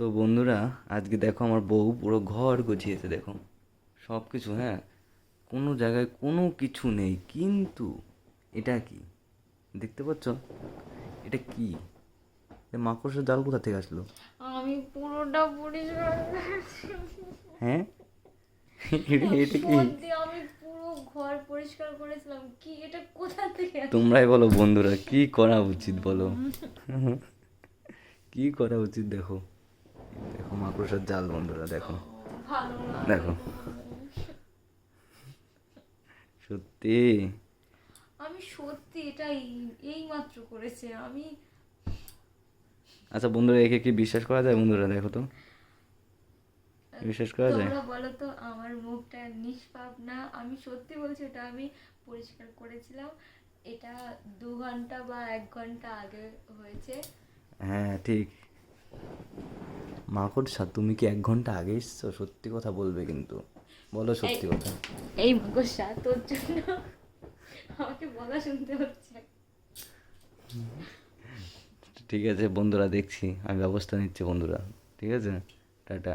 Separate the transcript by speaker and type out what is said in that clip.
Speaker 1: তো বন্ধুরা, আজকে দেখো আমার বউ পুরো ঘর গুছিয়েছে, দেখো সব কিছু। হ্যাঁ, কোনো জায়গায় কোনো কিছু নেই, কিন্তু এটা কি দেখতে পাচ্ছ? এটা কি? এ মাকড়সার জাল কোথা থেকে আসলো?
Speaker 2: আমি পুরোটা পরিষ্কার করেছি।
Speaker 1: হ্যাঁ, এটা কি?
Speaker 2: সত্যি আমি পুরো ঘর পরিষ্কার করেছিলাম। কি এটা কোথা থেকে আসলো?
Speaker 1: তোমরাই বলো বন্ধুরা, কি করা উচিত বলো? কি করা উচিত? দেখো, দেখো মাকড়সার জাল বন্ধুরা, দেখো
Speaker 2: ভালো লাগে
Speaker 1: দেখো,
Speaker 2: না।
Speaker 1: সত্যি।
Speaker 2: আমি সত্যি এটা এই মাত্র করেছে আমি।
Speaker 1: আচ্ছা বন্ধুরা, একে কি বিশ্বাস করা যায়? বন্ধুরা দেখো তো, বিশ্বাস করা যায়?
Speaker 2: তোমরা বলো তো, আমার মুখটা নিষ্পাপ না? আমি সত্যি বলছি, এটা আমি পরিষ্কার করেছিলাম। এটা 2 ঘন্টা বা 1 ঘন্টা আগে হয়েছে।
Speaker 1: হ্যাঁ ঠিক। মাকড়সা, তুমি কি 1 ঘন্টা আগে এসছো? সত্যি কথা বলবে কিন্তু, বলো
Speaker 2: এই
Speaker 1: সত্যি কথা।
Speaker 2: এই মাকড়সা, তোর জন্য আমাকে বলা শুনতে হচ্ছে।
Speaker 1: ঠিক আছে বন্ধুরা, দেখছি, আমি ব্যবস্থা নিচ্ছি বন্ধুরা। ঠিক আছে, টাটা।